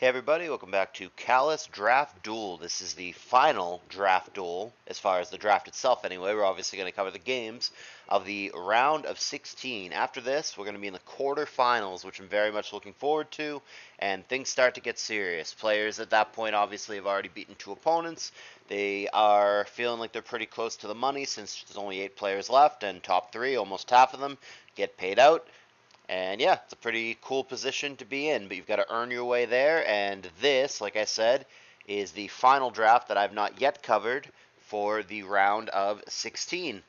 Hey everybody, welcome back to CALLOUS Draft Duel. This is the final draft duel, as far as the draft itself anyway. We're obviously going to cover the games of the round of 16. After this, we're going to be in the quarterfinals, which I'm very much looking forward to, and things start to get serious. Players at that point obviously have already beaten 2 opponents. They are feeling like they're pretty close to the money since there's only 8 players left, and top 3, almost half of them, get paid out. And yeah, it's a pretty cool position to be in, but you've got to earn your way there. And this, like I said, is the final draft that I've not yet covered for the round of 16.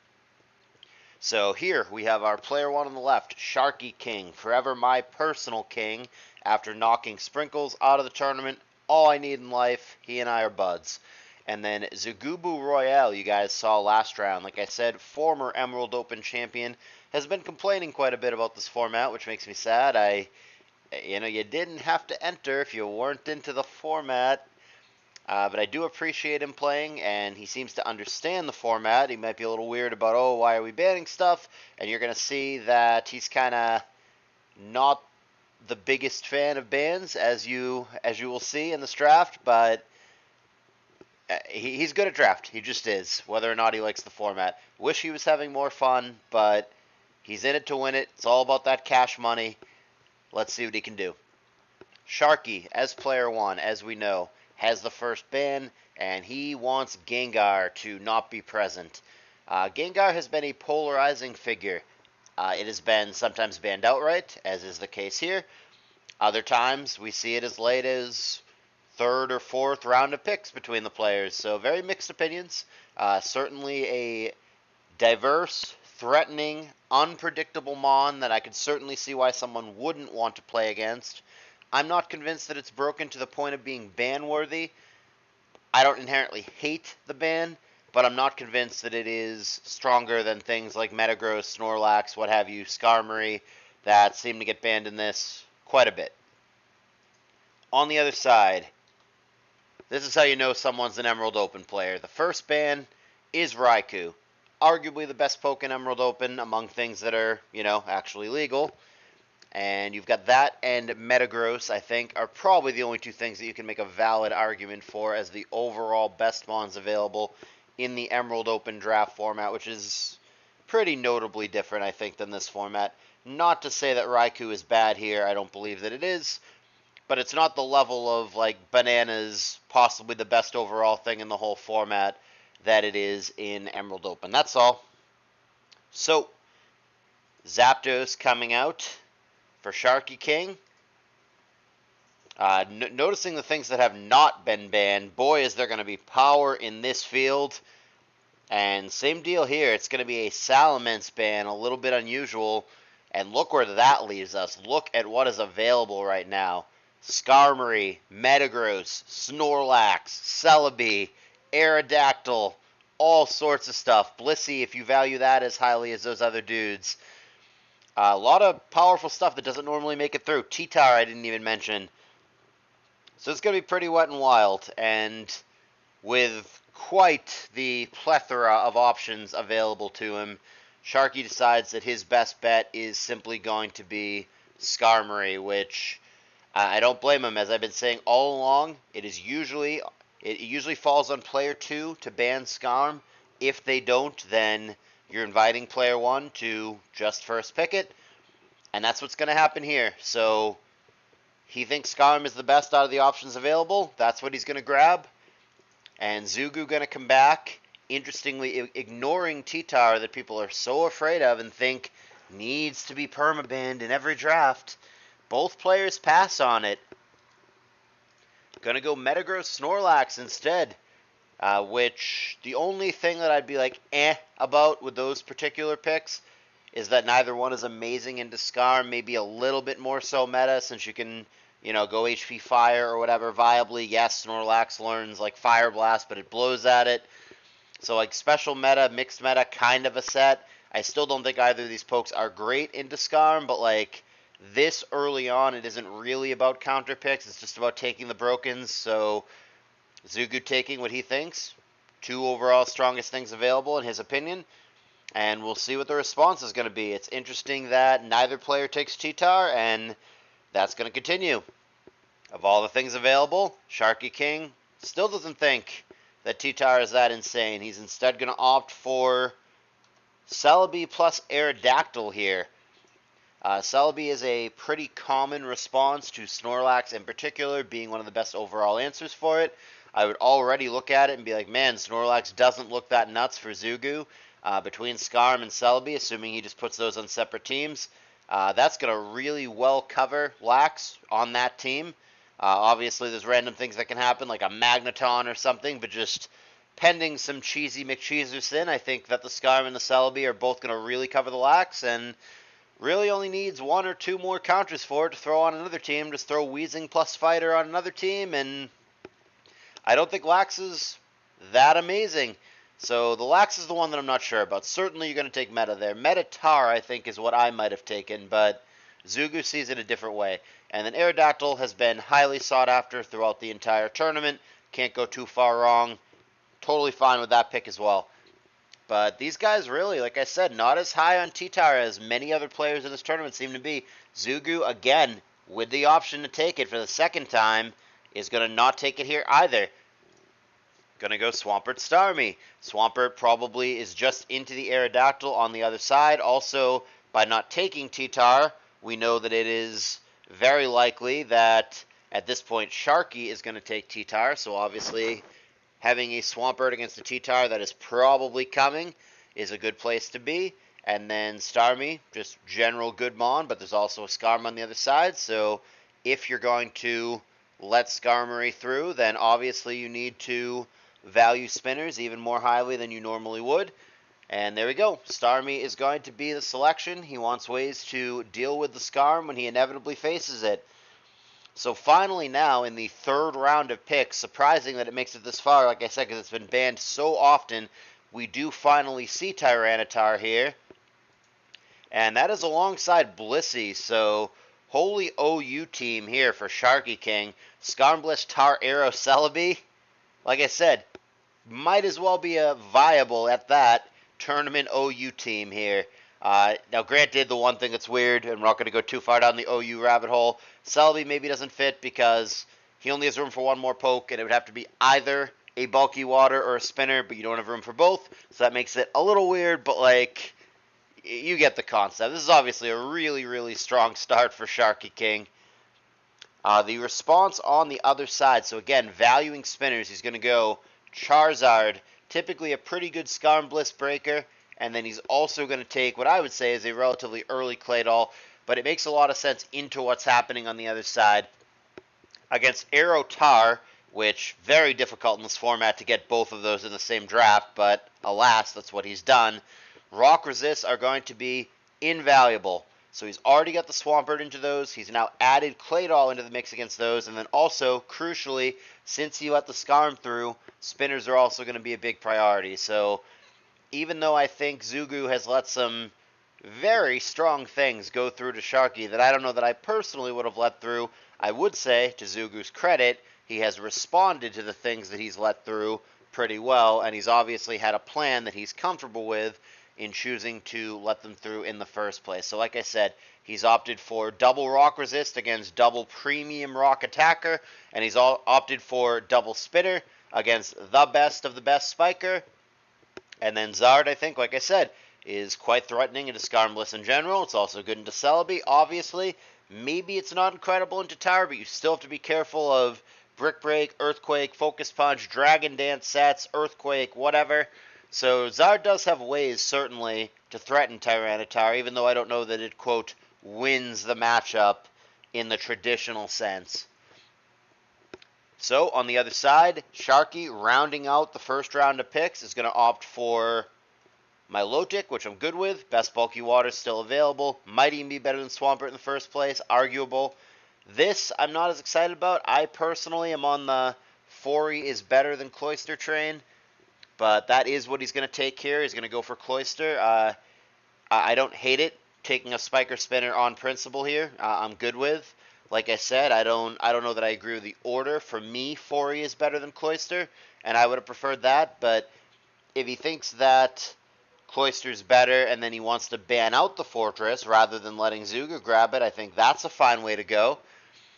So here we have our player 1 on the left, Sharky King, forever my personal king. After knocking Sprinkles out of the tournament, all I need in life, he and I are buds. And then Zugubu Royale, you guys saw last round. Like I said, former Emerald Open champion, has been complaining quite a bit about this format, which makes me sad. You didn't have to enter if you weren't into the format. But I do appreciate him playing, and he seems to understand the format. He might be a little weird about, oh, why are we banning stuff? And you're going to see that he's kind of not the biggest fan of bans, as you will see in this draft, but he's good at draft. He just is, whether or not he likes the format. Wish he was having more fun, but he's in it to win it. It's all about that cash money. Let's see what he can do. Sharky, as player 1, as we know, has the first ban, and he wants Gengar to not be present. Gengar has been a polarizing figure. It has been sometimes banned outright, as is the case here. Other times, we see it as late as 3rd or 4th round of picks between the players. So very mixed opinions. Certainly a diverse, threatening, unpredictable Mon that I could certainly see why someone wouldn't want to play against. I'm not convinced that it's broken to the point of being ban-worthy. I don't inherently hate the ban, but I'm not convinced that it is stronger than things like Metagross, Snorlax, what have you, Skarmory, that seem to get banned in this quite a bit. On the other side, this is how you know someone's an Emerald Open player. The first ban is Raikou. Arguably the best poke in Emerald Open among things that are, actually legal. And you've got that and Metagross, I think, are probably the only 2 things that you can make a valid argument for as the overall best mons available in the Emerald Open draft format, which is pretty notably different, I think, than this format. Not to say that Raikou is bad here, I don't believe that it is, but it's not the level of, like, Bananas, possibly the best overall thing in the whole format, that it is in Emerald Open. That's all. So, Zapdos coming out for Sharky King. Noticing the things that have not been banned, boy, is there going to be power in this field. And same deal here. It's going to be a Salamence ban, a little bit unusual. And look where that leaves us. Look at what is available right now. Skarmory, Metagross, Snorlax, Celebi, Aerodactyl, all sorts of stuff. Blissey, if you value that as highly as those other dudes. A lot of powerful stuff that doesn't normally make it through. T-Tar I didn't even mention. So it's going to be pretty wet and wild. And with quite the plethora of options available to him, Sharky decides that his best bet is simply going to be Skarmory, which I don't blame him. As I've been saying all along, it usually falls on player 2 to ban Skarm. If they don't, then you're inviting player 1 to just first pick it, and that's what's going to happen here. So he thinks Skarm is the best out of the options available. That's what he's going to grab. And Zugu going to come back, interestingly ignoring T-Tar that people are so afraid of and think needs to be permabanned in every draft. Both players pass on it. Going to go Metagross Snorlax instead. Which the only thing that I'd be like about with those particular picks is that neither one is amazing into Skarm, maybe a little bit more so meta since you can, go HP Fire or whatever viably. Yes, Snorlax learns like Fire Blast, but it blows at it. So like special meta, mixed meta, kind of a set. I still don't think either of these pokes are great into Skarm, but like this early on, it isn't really about counter picks. It's just about taking the brokens, so Zugu taking what he thinks, 2 overall strongest things available in his opinion, and we'll see what the response is going to be. It's interesting that neither player takes T-Tar, and that's going to continue. Of all the things available, Sharky King still doesn't think that T-Tar is that insane. He's instead going to opt for Celebi plus Aerodactyl here. Celebi is a pretty common response to Snorlax in particular, being one of the best overall answers for it. I would already look at it and be like, man, Snorlax doesn't look that nuts for Zugu. Between Skarm and Celebi, assuming he just puts those on separate teams, that's going to really well cover Lax on that team. Obviously, there's random things that can happen, like a Magneton or something, but just pending some cheesy McCheeserson, I think that the Skarm and the Celebi are both going to really cover the Lax, and really only needs one or two more counters for it to throw on another team. Just throw Weezing plus Fighter on another team, and I don't think Lax is that amazing. So the Lax is the one that I'm not sure about. Certainly you're going to take Meta there. Meta Tar, I think, is what I might have taken, but Zugu sees it a different way. And then Aerodactyl has been highly sought after throughout the entire tournament. Can't go too far wrong. Totally fine with that pick as well. But these guys really, like I said, not as high on T-Tar as many other players in this tournament seem to be. Zugu, again, with the option to take it for the second time, is going to not take it here either. Going to go Swampert Starmie. Swampert probably is just into the Aerodactyl on the other side. Also, by not taking T-Tar, we know that it is very likely that at this point Sharky is going to take T-Tar. So obviously having a Swampert against a T-Tar that is probably coming is a good place to be. And then Starmie, just general good mon, but there's also a Skarm on the other side. So if you're going to let Skarmory through, then obviously you need to value spinners even more highly than you normally would. And there we go. Starmie is going to be the selection. He wants ways to deal with the Skarm when he inevitably faces it. So finally now, in the third round of picks, surprising that it makes it this far, like I said, because it's been banned so often, we do finally see Tyranitar here. And that is alongside Blissey, so holy OU team here for Sharky King. Skarmbliss, Tar, Arrow, Celebi. Like I said, might as well be a viable, at that, tournament OU team here. Now, granted, the one thing that's weird, and we're not going to go too far down the OU rabbit hole, Celebi maybe doesn't fit because he only has room for one more poke, and it would have to be either a bulky water or a spinner, but you don't have room for both, so that makes it a little weird, but, like, you get the concept. This is obviously a really, really strong start for Sharky King. The response on the other side, so again, valuing spinners, he's going to go Charizard, typically a pretty good Skarmbliss breaker, and then he's also going to take what I would say is a relatively early Claydol, but it makes a lot of sense into what's happening on the other side. Against Arrow Tar, which very difficult in this format to get both of those in the same draft, but alas, that's what he's done. Rock Resists are going to be invaluable. So he's already got the Swampert into those. He's now added Claydol into the mix against those. And then also, crucially, since he let the Skarm through, spinners are also going to be a big priority. So even though I think Zugu has let some very strong things go through to Sharky that I don't know that I personally would have let through, I would say, to Zugu's credit, he has responded to the things that he's let through pretty well. And he's obviously had a plan that he's comfortable with in choosing to let them through in the first place. So like I said, he's opted for double Rock Resist against double Premium Rock Attacker, and he's opted for double Spitter against the best of the best Spiker. And then Zard, I think, like I said, is quite threatening into Skarmbliss in general. It's also good into Celebi, obviously. Maybe it's not incredible into Tower, but you still have to be careful of Brick Break, Earthquake, Focus Punch, Dragon Dance sets, Earthquake, whatever. So Zard does have ways, certainly, to threaten Tyranitar, even though I don't know that it, quote, wins the matchup in the traditional sense. So, on the other side, Sharky, rounding out the first round of picks, is going to opt for Milotic, which I'm good with. Best bulky water still available. Might even be better than Swampert in the first place. Arguable. This, I'm not as excited about. I personally am on the Fori is better than Cloyster train. But that is what he's going to take here. He's going to go for Cloyster. I don't hate it, taking a Spiker Spinner on principle here. I'm good with. Like I said, I don't know that I agree with the order. For me, Fori is better than Cloyster, and I would have preferred that. But if he thinks that Cloyster's better and then he wants to ban out the Fortress rather than letting Zugu grab it, I think that's a fine way to go.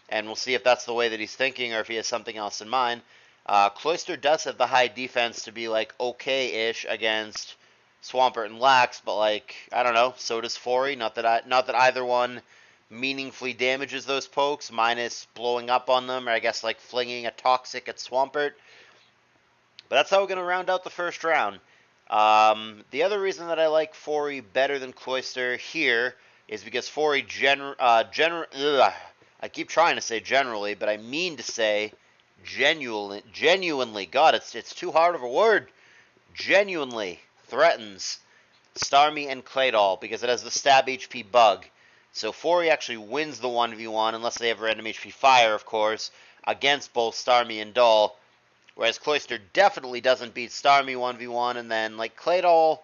and we'll see if that's the way that he's thinking or if he has something else in mind. Cloyster does have the high defense to be like okay-ish against Swampert and Lax, but like I don't know, so does Fori. Not that either one meaningfully damages those pokes, minus blowing up on them, or I guess like flinging a toxic at Swampert. But that's how we're gonna round out the first round. The other reason that I like Fori better than Cloyster here is because Fori I keep trying to say generally, but I mean to say genuinely. God, it's too hard of a word. Genuinely threatens Starmie and Claydol because it has the stab HP bug. So Fori actually wins the 1v1 unless they have random HP fire, of course, against both Starmie and Doll. Whereas Cloyster definitely doesn't beat Starmie 1v1, and then, like, Claydol,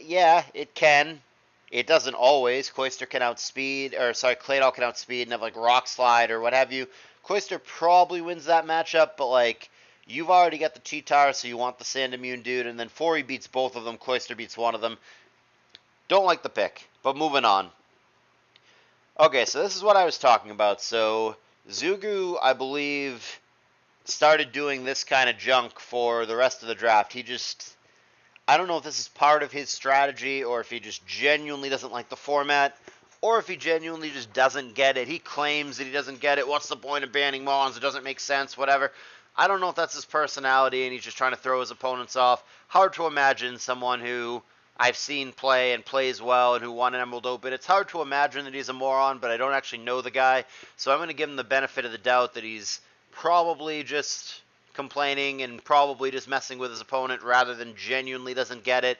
yeah, it can. It doesn't always. Cloyster can outspeed, or sorry, Claydol can outspeed and have, like, Rock Slide or what have you. Cloyster probably wins that matchup, but, like, you've already got the Cheetar, so you want the Sand Immune dude, and then Fori beats both of them, Cloyster beats one of them. Don't like the pick, but moving on. Okay, so this is what I was talking about. So, Zugu, I believe, started doing this kind of junk for the rest of the draft. I don't know if this is part of his strategy or if he just genuinely doesn't like the format or if he genuinely just doesn't get it. He claims that he doesn't get it. What's the point of banning Mons? It doesn't make sense, whatever. I don't know if that's his personality and he's just trying to throw his opponents off. Hard to imagine someone who I've seen play and plays well and who won an Emerald Open. It's hard to imagine that he's a moron, but I don't actually know the guy. So I'm going to give him the benefit of the doubt that he's probably just complaining and probably just messing with his opponent rather than genuinely doesn't get it.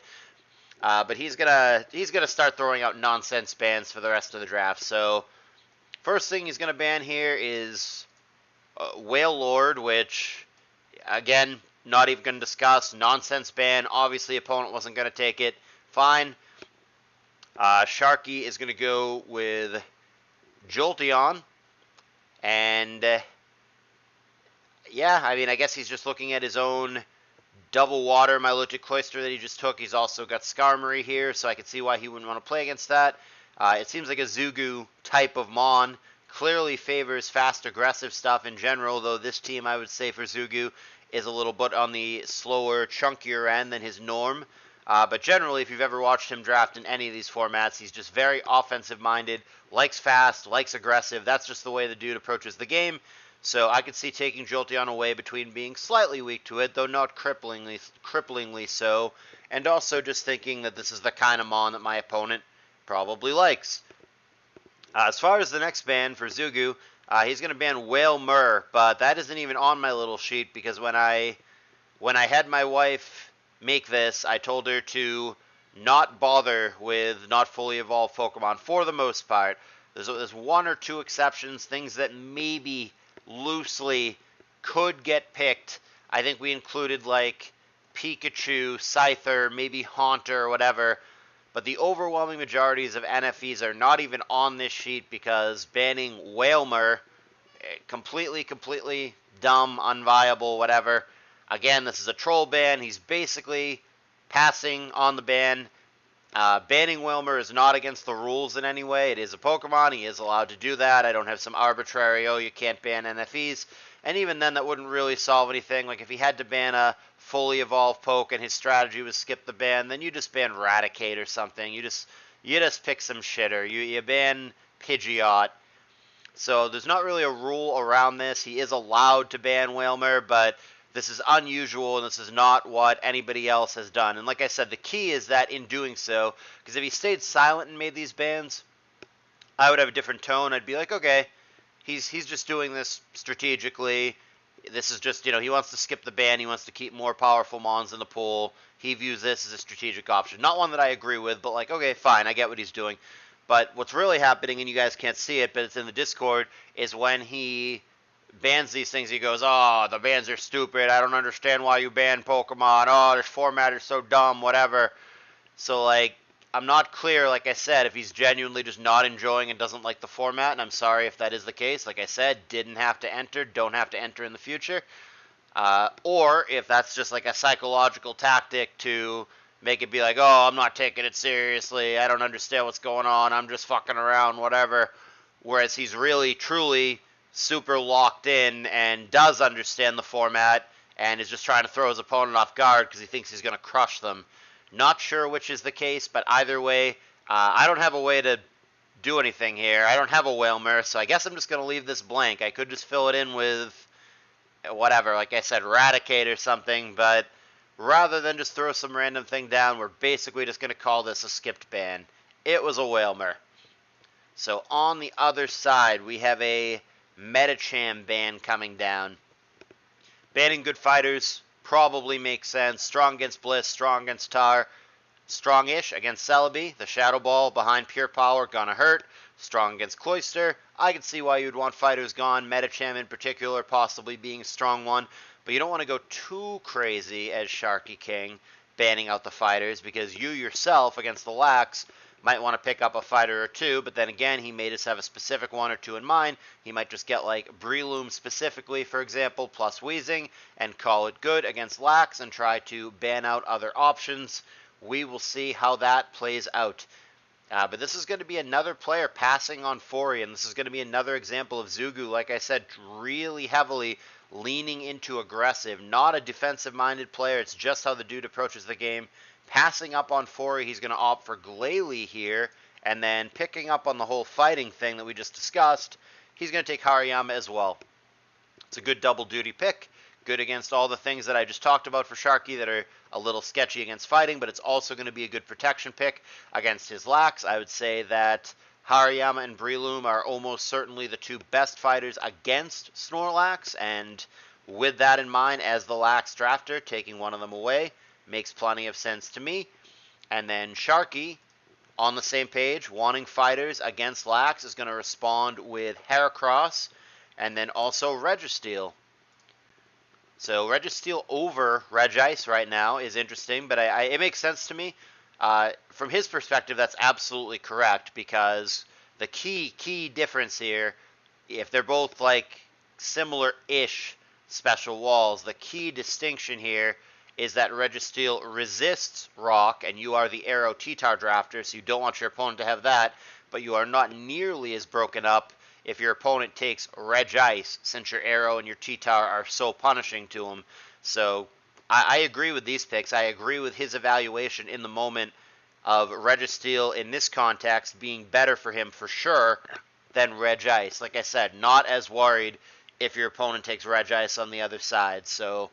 But he's gonna start throwing out nonsense bans for the rest of the draft. So first thing he's gonna ban here is Whale Lord, which again not even gonna discuss. Nonsense ban. Obviously opponent wasn't gonna take it. Fine. Sharky is gonna go with Jolteon, and yeah, I mean, I guess he's just looking at his own double water Milotic Cloyster that he just took. He's also got Skarmory here, so I can see why he wouldn't want to play against that. It seems like a Zugu type of Mon. Clearly favors fast, aggressive stuff in general, though this team, I would say, for Zugu is a little bit on the slower, chunkier end than his norm. But generally, if you've ever watched him draft in any of these formats, he's just very offensive-minded, likes fast, likes aggressive. That's just the way the dude approaches the game. So I could see taking Jolteon away between being slightly weak to it, though not cripplingly so, and also just thinking that this is the kind of Mon that my opponent probably likes. As far as the next ban for Zugu, he's going to ban Whale Murr, but that isn't even on my little sheet because when I had my wife make this, I told her to not bother with not fully evolved Pokemon for the most part. There's one or two exceptions, things that maybe loosely could get picked. I think we included like Pikachu, Scyther, maybe Haunter or whatever. But the overwhelming majorities of NFEs are not even on this sheet because banning Whalmer, completely dumb, unviable, whatever. Again, this is a troll ban. He's basically passing on the ban. Banning Wilmer is not against the rules in any way. It is a Pokemon. He is allowed to do that. I don't have some arbitrary, oh, you can't ban NFEs. And even then, that wouldn't really solve anything. Like, if he had to ban a fully evolved poke and his strategy was skip the ban, then you just ban Raticate or something. You just pick some shitter. You ban Pidgeot. So there's not really a rule around this. He is allowed to ban Whalmer, but this is unusual, and this is not what anybody else has done. And like I said, the key is that in doing so, because if he stayed silent and made these bans, I would have a different tone. I'd be like, okay, he's just doing this strategically. This is just, he wants to skip the ban. He wants to keep more powerful Mons in the pool. He views this as a strategic option. Not one that I agree with, but like, okay, fine, I get what he's doing. But what's really happening, and you guys can't see it, but it's in the Discord, is when he bans these things, he goes, oh, the bans are stupid, I don't understand why you ban Pokemon, oh, this format is so dumb, whatever. So, like, I'm not clear, like I said, if he's genuinely just not enjoying and doesn't like the format, and I'm sorry if that is the case. Like I said, didn't have to enter, don't have to enter in the future. Or if that's just like a psychological tactic to make it be like, oh, I'm not taking it seriously, I don't understand what's going on, I'm just fucking around, whatever. Whereas he's really, truly super locked in and does understand the format and is just trying to throw his opponent off guard because he thinks he's going to crush them. Not sure which is the case, but either way, I don't have a way to do anything here. I don't have a Whalmer, so I guess I'm just going to leave this blank. I could just fill it in with whatever, like I said, Raticate or something, but rather than just throw some random thing down, we're basically just going to call this a skipped ban. It was a Whalmer. So on the other side, we have a Metacham ban coming down. Banning good fighters probably makes sense. Strong against Bliss, strong against Tar. Strongish against Celebi. The Shadow Ball behind Pure Power, gonna hurt. Strong against Cloyster. I can see why you'd want fighters gone. Metacham in particular possibly being a strong one. But you don't want to go too crazy as Sharky King, banning out the fighters, because you yourself against the Lax might want to pick up a fighter or two, but then again, he may just have a specific one or two in mind. He might just get like Breloom specifically, for example, plus Wheezing, and call it good against Lax and try to ban out other options. We will see how that plays out. But this is going to be another player passing on Fori, and this is going to be another example of Zugu, like I said, really heavily leaning into aggressive. Not a defensive-minded player. It's just how the dude approaches the game. Passing up on Fori, he's going to opt for Glalie here, and then picking up on the whole fighting thing that we just discussed, he's going to take Hariyama as well. It's a good double-duty pick. Good against all the things that I just talked about for Sharky that are a little sketchy against fighting, but it's also going to be a good protection pick against his Lax. I would say that Hariyama and Breloom are almost certainly the two best fighters against Snorlax, and with that in mind, as the Lax drafter, taking one of them away makes plenty of sense to me. And then Sharky, on the same page, wanting fighters against Lax, is going to respond with Heracross, and then also Registeel. So Registeel over Regice right now is interesting, but it makes sense to me. From his perspective, that's absolutely correct, because the key difference here, if they're both like similar-ish special walls, the key distinction here is that Registeel resists Rock, and you are the Arrow T-Tar drafter, so you don't want your opponent to have that, but you are not nearly as broken up if your opponent takes Regice, since your Arrow and your T-Tar are so punishing to him. So I agree with these picks. I agree with his evaluation in the moment of Registeel in this context being better for him for sure than Regice. Like I said, not as worried if your opponent takes Regice on the other side. So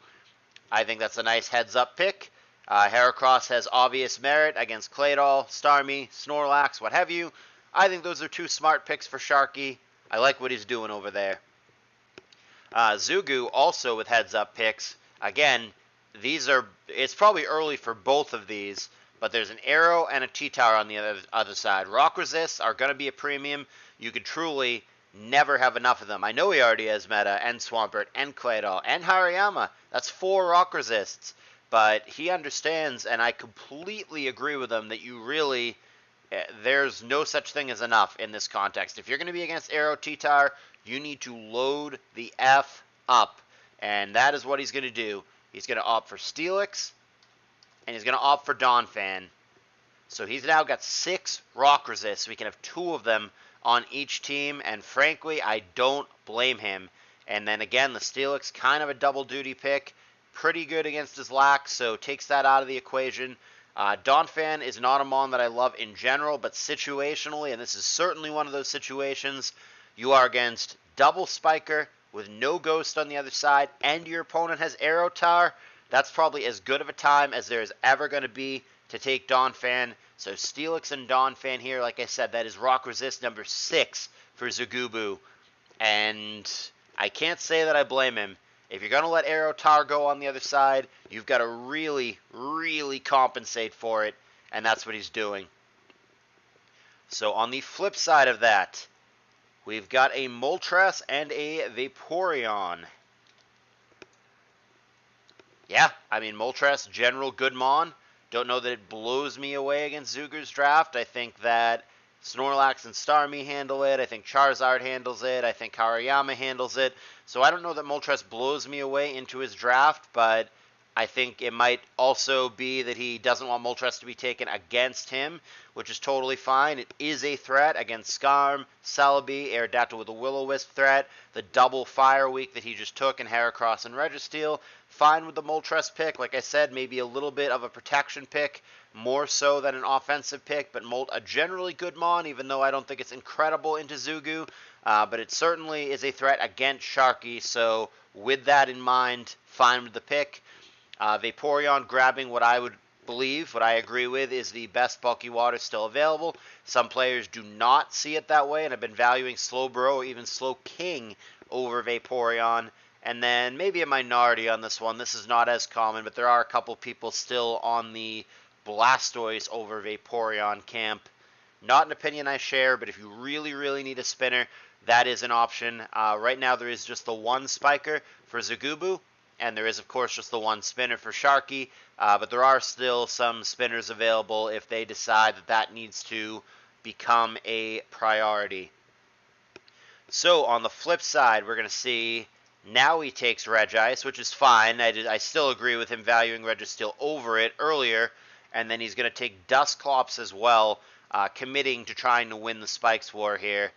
I think that's a nice heads-up pick. Heracross has obvious merit against Claydol, Starmie, Snorlax, what have you. I think those are two smart picks for Sharky. I like what he's doing over there. Zugu also with heads-up picks. Again, it's probably early for both of these, but there's an Arrow and a T-Tower on the other side. Rock Resists are going to be a premium. You could truly never have enough of them. I know he already has Meta and Swampert and Claydol and Hariyama. That's 4 Rock Resists. But he understands, and I completely agree with him, that you really, there's no such thing as enough in this context. If you're going to be against Arrow T-Tar, you need to load the F up. And that is what he's going to do. He's going to opt for Steelix, and he's going to opt for Donphan. So he's now got 6 Rock Resists. We can have 2 of them on each team, and frankly, I don't blame him. And then again, the Steelix, kind of a double-duty pick. Pretty good against his Lax, so takes that out of the equation. Donphan is not a mon that I love in general, but situationally, and this is certainly one of those situations, you are against double Spiker with no Ghost on the other side, and your opponent has Arrow Tar. That's probably as good of a time as there is ever going to be to take Donphan. So Steelix and Donphan here, like I said, that is Rock Resist number 6 for Zugubu. And I can't say that I blame him. If you're going to let Arrow Tar go on the other side, you've got to really, really compensate for it. And that's what he's doing. So on the flip side of that, we've got a Moltres and a Vaporeon. Yeah, I mean, Moltres, general good mon. Don't know that it blows me away against Zugu's draft. I think that Snorlax and Starmie handle it. I think Charizard handles it. I think Hariyama handles it. So I don't know that Moltres blows me away into his draft, but I think it might also be that he doesn't want Moltres to be taken against him, which is totally fine. It is a threat against Skarm, Celebi, Aerodactyl with a Will-O-Wisp threat, the double Fire Week that he just took in Heracross and Registeel. Fine with the Moltres pick. Like I said, maybe a little bit of a protection pick, more so than an offensive pick, but Molt a generally good Mon, even though I don't think it's incredible into Zugu. But it certainly is a threat against Sharky, so with that in mind, fine with the pick. Vaporeon grabbing what I would believe, what I agree with, is the best bulky water still available. Some players do not see it that way and have been valuing Slowbro or even Slowking over Vaporeon. And then maybe a minority on this one. This is not as common, but there are a couple people still on the Blastoise over Vaporeon camp. Not an opinion I share, but if you really, really need a spinner, that is an option. Right now there is just the one spiker for Zugubu, and there is, of course, just the one spinner for Sharky, but there are still some spinners available if they decide that that needs to become a priority. So, on the flip side, we're going to see now he takes Regice, which is fine. I still agree with him valuing Registeel over it earlier, and then he's going to take Dusclops as well, committing to trying to win the Spikes War here,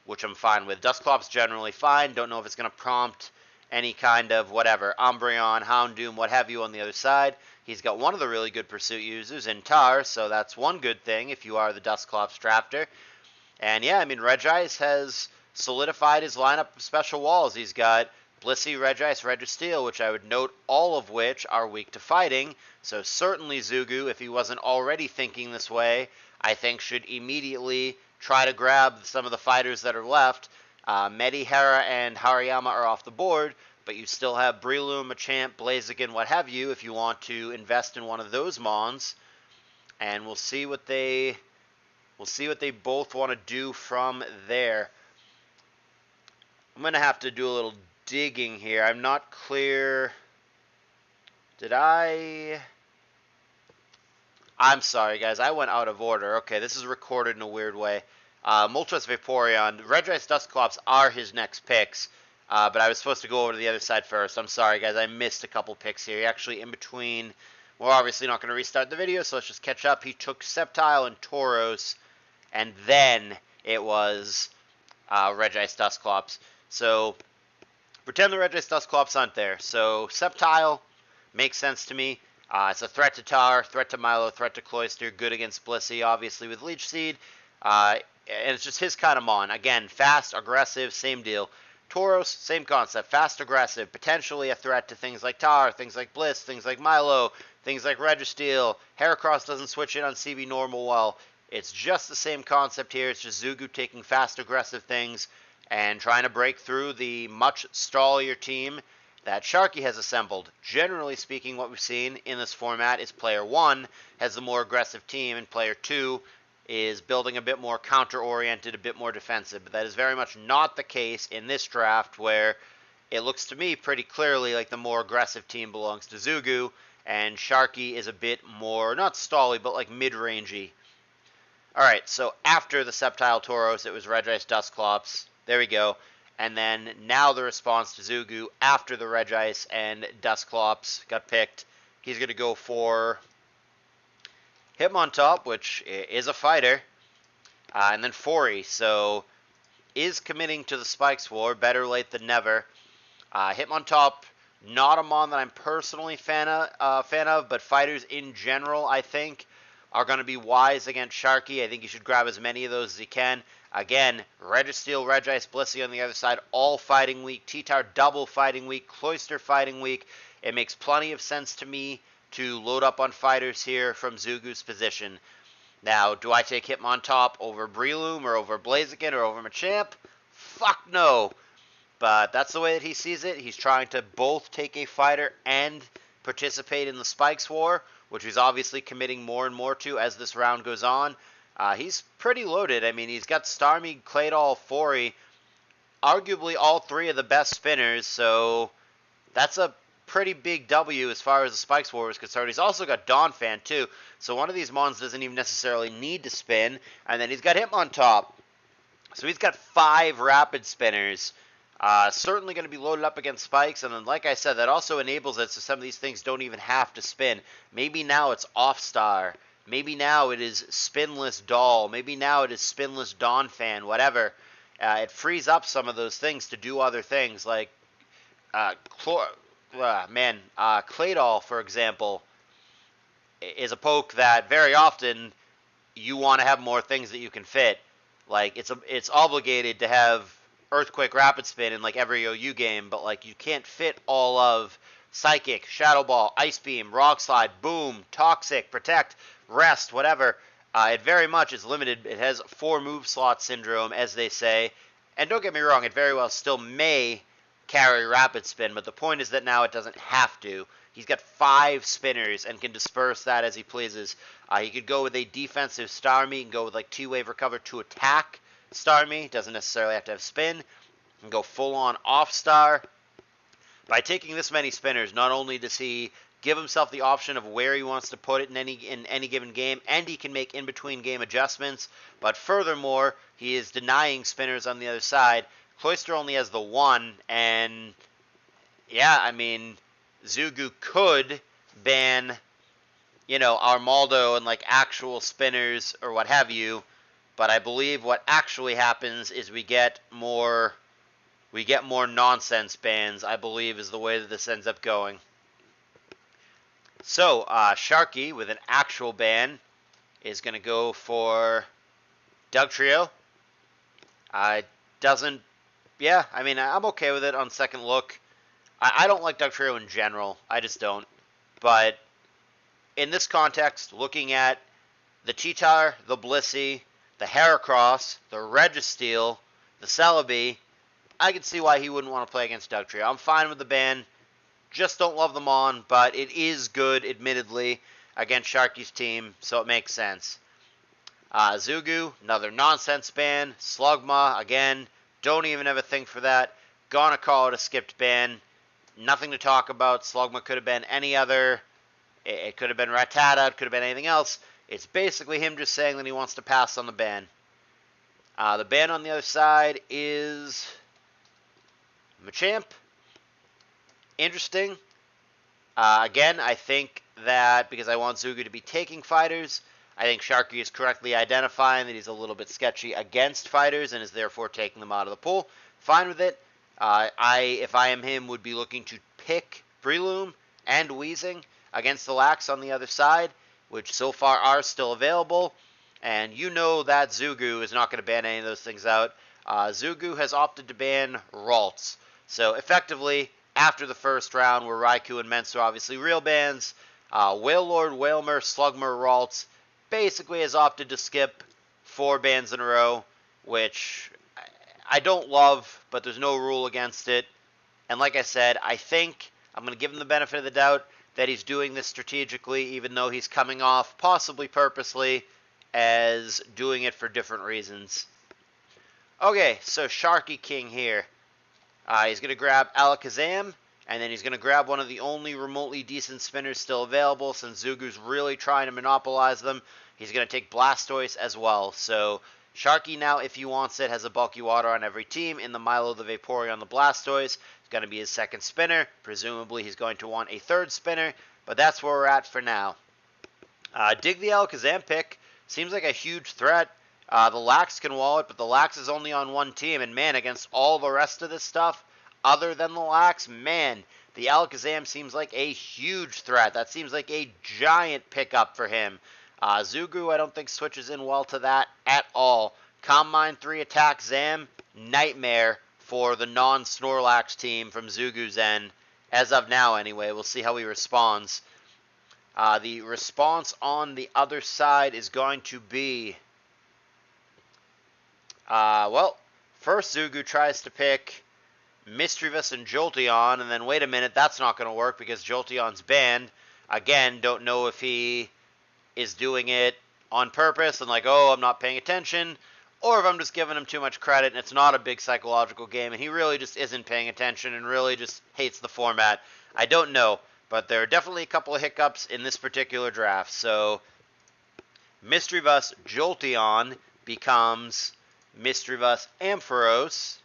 which I'm fine with. Dusclops generally fine. Don't know if it's going to prompt any kind of whatever, Umbreon, Houndoom, what have you on the other side. He's got one of the really good Pursuit users in Tar, so that's one good thing if you are the Dusclops drafter. And yeah, I mean, Regice has solidified his lineup of special walls. He's got Blissey, Regice, Registeel, which I would note all of which are weak to fighting. So certainly Zugu, if he wasn't already thinking this way, I think should immediately try to grab some of the fighters that are left. Medihera and Hariyama are off the board, but you still have Breloom, Machamp, Blaziken, what have you, if you want to invest in one of those Mons. And we'll see what they both want to do from there. I'm going to have to do a little digging here. I'm not clear. I'm sorry, guys. I went out of order. Okay, this is recorded in a weird way. Moltres, Vaporeon, Regice, Dusclops are his next picks, but I was supposed to go over to the other side first. I'm sorry, guys. I missed a couple picks here. Actually, in between, we're obviously not going to restart the video, so let's just catch up. He took Sceptile and Tauros, and then it was Regice, Dusclops. So pretend the Regice, Dusclops aren't there. So Sceptile makes sense to me. It's a threat to Tar, threat to Milo, threat to Cloyster, good against Blissey, obviously, with Leech Seed. And it's just his kind of Mon. Again, fast, aggressive, same deal. Tauros, same concept. Fast, aggressive, potentially a threat to things like Tar, things like Bliss, things like Milo, things like Registeel. Heracross doesn't switch in on CB normal well. It's just the same concept here. It's just Zugu taking fast, aggressive things and trying to break through the much stallier team that Sharky has assembled. Generally speaking, what we've seen in this format is player 1 has the more aggressive team, and player 2 is building a bit more counter-oriented, a bit more defensive. But that is very much not the case in this draft, where it looks to me pretty clearly like the more aggressive team belongs to Zugu, and Sharky is a bit more, not stally, but like mid-rangey. Alright, so after the Sceptile Tauros, it was Regice, Dusclops. There we go. And then now the response to Zugu after the Regice and Dusclops got picked. He's going to go for Hitmontop, which is a fighter, and then Fori, so is committing to the Spikes War, better late than never. Hitmontop, not a Mon that I'm personally fan of, but fighters in general, I think, are going to be wise against Sharky. I think you should grab as many of those as you can. Again, Registeel, Regice, Blissey on the other side, all fighting weak. T-Tar double fighting weak. Cloyster fighting weak. It makes plenty of sense to me to load up on fighters here from Zugu's position. Now, do I take Hitmontop over Breloom or over Blaziken or over Machamp? Fuck no. But that's the way that he sees it. He's trying to both take a fighter and participate in the Spikes War, which he's obviously committing more and more to as this round goes on. He's pretty loaded. I mean, he's got Starmie, Claydol, Fori, arguably all three of the best spinners, so that's a pretty big W as far as the Spikes War is concerned. He's also got Donphan too, so one of these Mons doesn't even necessarily need to spin, and then he's got Hitmontop. So he's got 5 rapid spinners Certainly going to be loaded up against spikes, and then, like I said, that also enables it so some of these things don't even have to spin. Maybe now it's off star. Maybe now it is spinless doll. Maybe now it is spinless dawn fan. Whatever. It frees up some of those things to do other things, like Claydol, for example, is a poke that very often you want to have more things that you can fit. Like it's obligated to have Earthquake Rapid Spin in like every OU game, but like you can't fit all of Psychic, Shadow Ball, Ice Beam, Rock Slide, Boom, Toxic, Protect, Rest, whatever. It very much is limited. It has 4 move slot syndrome, as they say. And don't get me wrong, it very well still may carry Rapid Spin, but the point is that now it doesn't have to. He's got 5 spinners and can disperse that as he pleases. He could go with a defensive Starmie, and go with like 2-wave recover to attack Starmie. Doesn't necessarily have to have spin. Can go full on off star. By taking this many spinners, not only does he give himself the option of where he wants to put it in any given game, and he can make in between game adjustments, but furthermore, he is denying spinners on the other side. Cloyster only has the 1, and yeah, I mean, Zugu could ban, Armaldo and like actual spinners or what have you, but I believe what actually happens is we get more nonsense bans, I believe, is the way that this ends up going. So, Sharky, with an actual ban, is going to go for Dugtrio. I'm okay with it on second look. I don't like Dugtrio in general. I just don't. But in this context, looking at the Cheetar, the Blissey, the Heracross, the Registeel, the Celebi, I can see why he wouldn't want to play against Dugtrio. I'm fine with the ban. Just don't love them on, but it is good, admittedly, against Sharky's team, so it makes sense. Zugu, another nonsense ban. Slugma, again, don't even have a thing for that. Gonna call it a skipped ban. Nothing to talk about. Slugma could have been any other. It could have been Rattata. It could have been anything else. It's basically him just saying that he wants to pass on the ban. The ban on the other side is Machamp. Interesting. Again, I think that because I want Zugu to be taking fighters, I think Sharky is correctly identifying that he's a little bit sketchy against fighters and is therefore taking them out of the pool. Fine with it. If I am him, would be looking to pick Breloom and Weezing against the Lax on the other side, which so far are still available. And you know that Zugu is not going to ban any of those things out. Zugu has opted to ban Ralts. So effectively, after the first round, where Raikou and Mensah are obviously real bans, Wailord, Wailmer, Slugma, Ralts basically has opted to skip 4 bans in a row, which I don't love, but there's no rule against it. And like I said, I think I'm going to give him the benefit of the doubt that he's doing this strategically, even though he's coming off, possibly purposely, as doing it for different reasons. Okay, so Sharky King here. He's going to grab Alakazam, and then he's going to grab one of the only remotely decent spinners still available, since Zugu's really trying to monopolize them. He's going to take Blastoise as well. So Sharky now, if he wants it, has a bulky water on every team. In the Milo, the Vaporeon, the Blastoise. It's going to be his second spinner. Presumably he's going to want a third spinner, but that's where we're at for now. Dig the Alakazam pick. Seems like a huge threat. The Lax can wall it, but the Lax is only on one team, and man, against all the rest of this stuff, other than the Lax, man, the Alakazam seems like a huge threat. That seems like a giant pickup for him. Zugu, I don't think switches in well to that at all. Calm Mind 3 attack Zam, nightmare for the non-Snorlax team from Zugu's end. As of now, anyway. We'll see how he responds. The response on the other side is going to be... first Zugu tries to pick Mischievous and Jolteon, and then wait a minute, that's not going to work because Jolteon's banned. Again, don't know if he is doing it on purpose and like, oh, I'm not paying attention, or if I'm just giving him too much credit and it's not a big psychological game and he really just isn't paying attention and really just hates the format. I don't know, but there are definitely a couple of hiccups in this particular draft. So Mischievous Jolteon becomes Mischievous Ampharos.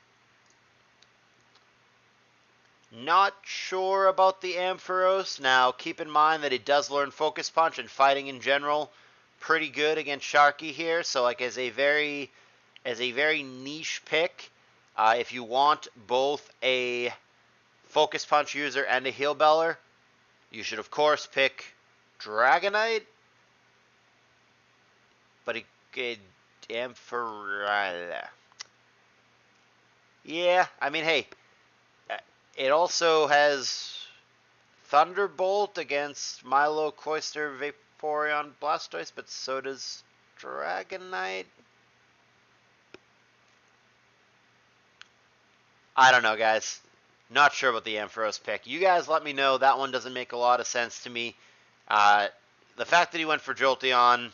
Not sure about the Ampharos. Now, keep in mind that it does learn Focus Punch and fighting in general pretty good against Sharky here. So, like, as a very niche pick, if you want both a Focus Punch user and a Heal Beller, you should, of course, pick Dragonite. But Ampharos. Yeah, I mean, hey, it also has Thunderbolt against Milo, Cloyster, Vaporeon, Blastoise, but so does Dragonite. I don't know, guys. Not sure about the Ampharos pick. You guys let me know. That one doesn't make a lot of sense to me. The fact that he went for Jolteon,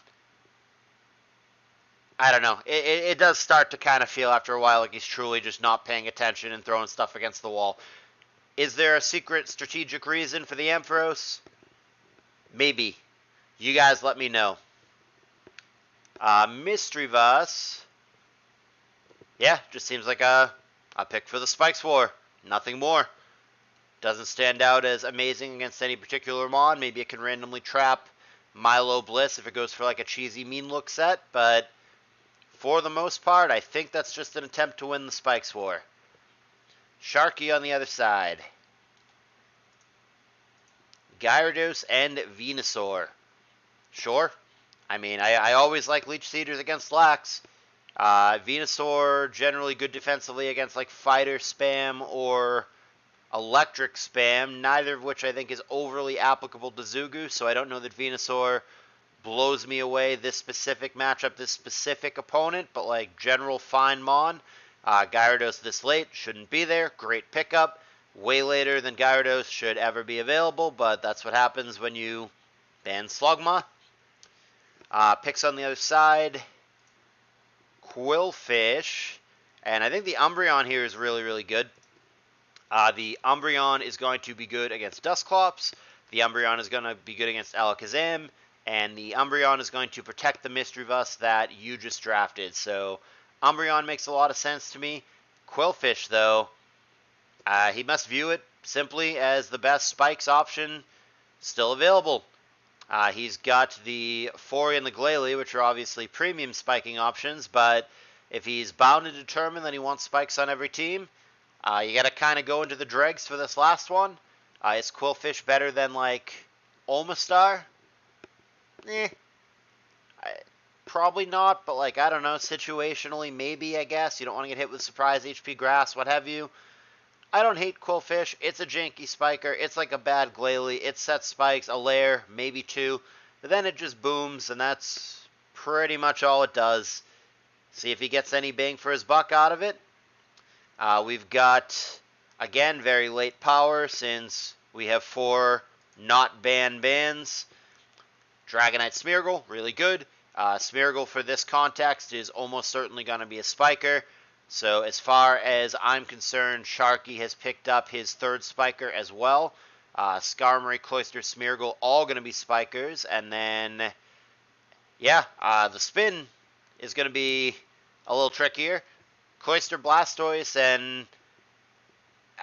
I don't know. It does start to kind of feel after a while like he's truly just not paying attention and throwing stuff against the wall. Is there a secret strategic reason for the Ampharos? Maybe. You guys let me know. Misdreavus. Yeah, just seems like a pick for the Spikes War. Nothing more. Doesn't stand out as amazing against any particular mon. Maybe it can randomly trap Milo Bliss if it goes for like a cheesy mean look set, but for the most part, I think that's just an attempt to win the Spikes War. Sharky on the other side. Gyarados and Venusaur. Sure. I mean, I always like Leech Seeders against Lax. Venusaur, generally good defensively against like Fighter Spam or Electric Spam, neither of which I think is overly applicable to Zugu, so I don't know that Venusaur blows me away this specific matchup, this specific opponent, but like general fine mon. Gyarados this late, shouldn't be there, great pickup. Way later than Gyarados should ever be available, but that's what happens when you ban Slugma. Picks on the other side, Quillfish, and I think the Umbreon here is really, really good. The Umbreon is going to be good against Dusclops, the Umbreon is going to be good against Alakazam, and the Umbreon is going to protect the Misdreavus that you just drafted. So Umbreon makes a lot of sense to me. Quillfish, though, he must view it simply as the best Spikes option still available. He's got the Fori and the Glalie, which are obviously premium spiking options, but if he's bound and determined that he wants Spikes on every team, you got to kind of go into the dregs for this last one. Is Quillfish better than, like, Omastar? Probably not, but, like, I don't know, situationally, maybe, I guess. You don't want to get hit with surprise HP Grass, what have you. I don't hate Quillfish. It's a janky spiker. It's like a bad Glalie. It sets spikes, a layer, maybe two. But then it just booms, and that's pretty much all it does. See if he gets any bang for his buck out of it. We've got, again, very late power since we have 4 not banned bans. Dragonite Smeargle, really good. Smeargle for this context is almost certainly going to be a spiker. So as far as I'm concerned, Sharky has picked up his 3rd spiker as well. Skarmory, Cloyster, Smeargle, all going to be spikers. And then, yeah, the spin is going to be a little trickier. Cloyster, Blastoise, and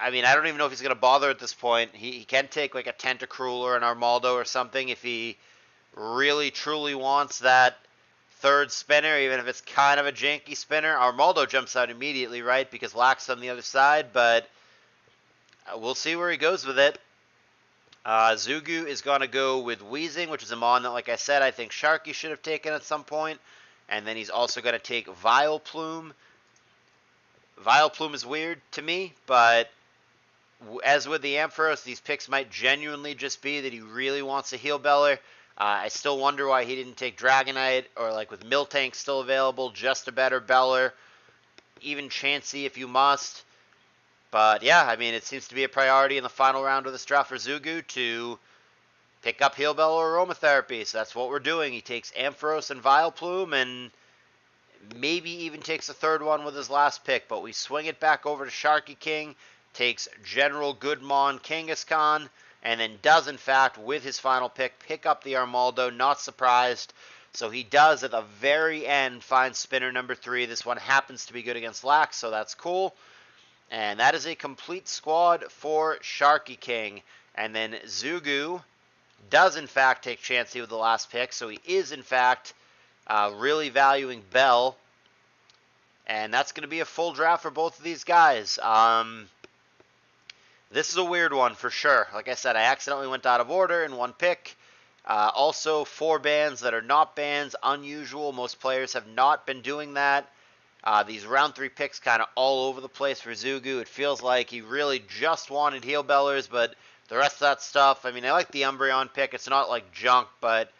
I mean, I don't even know if he's going to bother at this point. He can take like a Tentacruel or an Armaldo or something if he really truly wants that 3rd spinner, even if it's kind of a janky spinner. Armaldo jumps out immediately, right, because Lax on the other side, but we'll see where he goes with it. Zugu is going to go with Weezing, which is a mon that, like I said, I think Sharky should have taken at some point. And then he's also going to take Vileplume. Vileplume is weird to me, but as with the Ampharos, these picks might genuinely just be that he really wants a Heal Beller. I still wonder why he didn't take Dragonite, or like with Miltank still available, just a better Beller. Even Chansey if you must. But yeah, I mean, it seems to be a priority in the final round of this draft for Zugu to pick up Heal Beller or Aromatherapy. So that's what we're doing. He takes Ampharos and Vileplume, and maybe even takes a 3rd one with his last pick. But we swing it back over to Sharky King, takes General Goodmon Kangaskhan, and then does, in fact, with his final pick up the Armaldo. Not surprised. So he does, at the very end, find spinner number 3. This one happens to be good against Lax, so that's cool. And that is a complete squad for Sharky King. And then Zugu does, in fact, take Chansey with the last pick. So he is, in fact, really valuing Bell. And that's going to be a full draft for both of these guys. This is a weird one for sure. Like I said, I accidentally went out of order in one pick. Also, 4 bans that are not bans. Unusual. Most players have not been doing that. These round 3 picks kind of all over the place for Zugu. It feels like he really just wanted Heal Bellers, but the rest of that stuff, I mean, I like the Umbreon pick. It's not like junk, but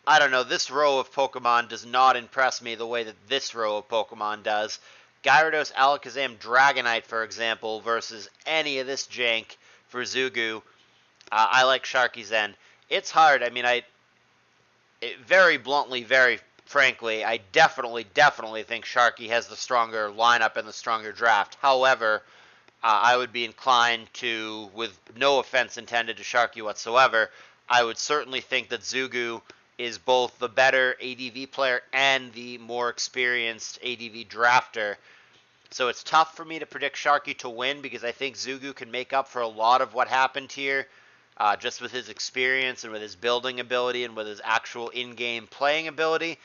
I don't know. This row of Pokemon does not impress me the way that this row of Pokemon does. Gyarados, Alakazam, Dragonite, for example, versus any of this jank for Zugu. I like Sharky's end. It's hard. I mean, very bluntly, very frankly, I definitely think Sharky has the stronger lineup and the stronger draft. However, I would be inclined to, with no offense intended to Sharky whatsoever, I would certainly think that Zugu is both the better ADV player and the more experienced ADV drafter. So it's tough for me to predict Sharky to win because I think Zugu can make up for a lot of what happened here just with his experience and with his building ability and with his actual in-game playing ability.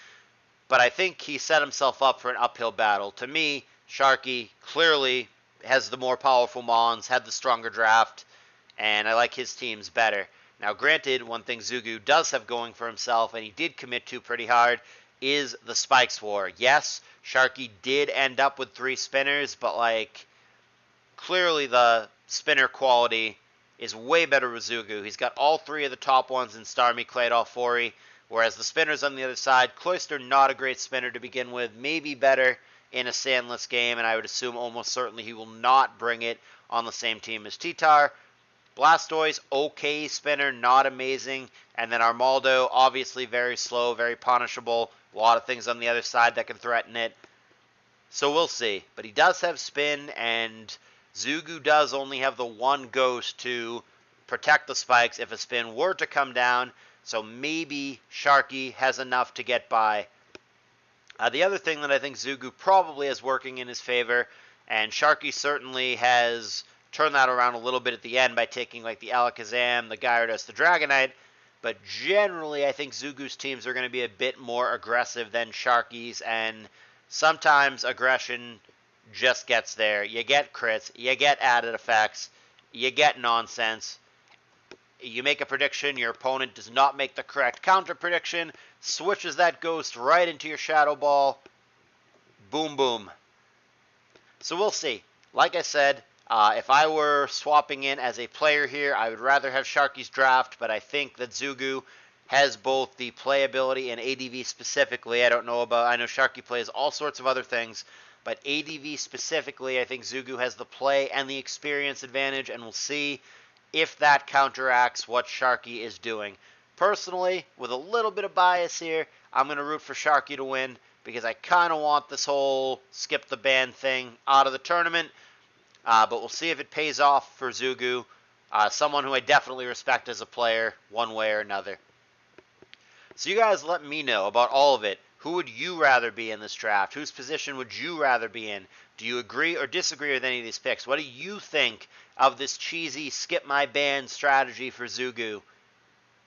But I think he set himself up for an uphill battle. To me, Sharky clearly has the more powerful Mons, had the stronger draft, and I like his teams better. Now, granted, one thing Zugu does have going for himself, and he did commit to pretty hard, is the Spikes War. Yes, Sharky did end up with 3 spinners, but, like, clearly the spinner quality is way better with Zugu. He's got all 3 of the top ones in Starmie, Claydol, Fori, whereas the spinners on the other side, Cloyster, not a great spinner to begin with, maybe better in a sandless game, and I would assume almost certainly he will not bring it on the same team as Titar. Blastoise, okay spinner, not amazing. And then Armaldo, obviously very slow, very punishable. A lot of things on the other side that can threaten it. So we'll see. But he does have spin, and Zugu does only have the 1 ghost to protect the spikes if a spin were to come down. So maybe Sharky has enough to get by. The other thing that I think Zugu probably is working in his favor, and Sharky certainly has turned that around a little bit at the end by taking like the Alakazam, the Gyarados, the Dragonite, but generally I think Zugu's teams are going to be a bit more aggressive than Sharky's, and sometimes aggression just gets there. You get crits, you get added effects, you get nonsense. You make a prediction, your opponent does not make the correct counter prediction, switches that ghost right into your Shadow Ball. Boom, boom. So we'll see. Like I said, if I were swapping in as a player here, I would rather have Sharky's draft, but I think that Zugu has both the playability and ADV specifically. I know Sharky plays all sorts of other things, but ADV specifically, I think Zugu has the play and the experience advantage, and we'll see if that counteracts what Sharky is doing. Personally, with a little bit of bias here, I'm going to root for Sharky to win because I kind of want this whole skip the ban thing out of the tournament. But we'll see if it pays off for Zugu, someone who I definitely respect as a player, one way or another. So you guys let me know about all of it. Who would you rather be in this draft? Whose position would you rather be in? Do you agree or disagree with any of these picks? What do you think of this cheesy skip my ban strategy for Zugu?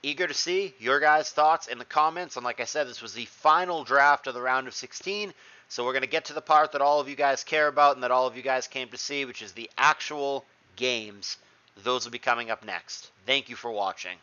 Eager to see your guys' thoughts in the comments. And like I said, this was the final draft of the round of 16. So we're going to get to the part that all of you guys care about and that all of you guys came to see, which is the actual games. Those will be coming up next. Thank you for watching.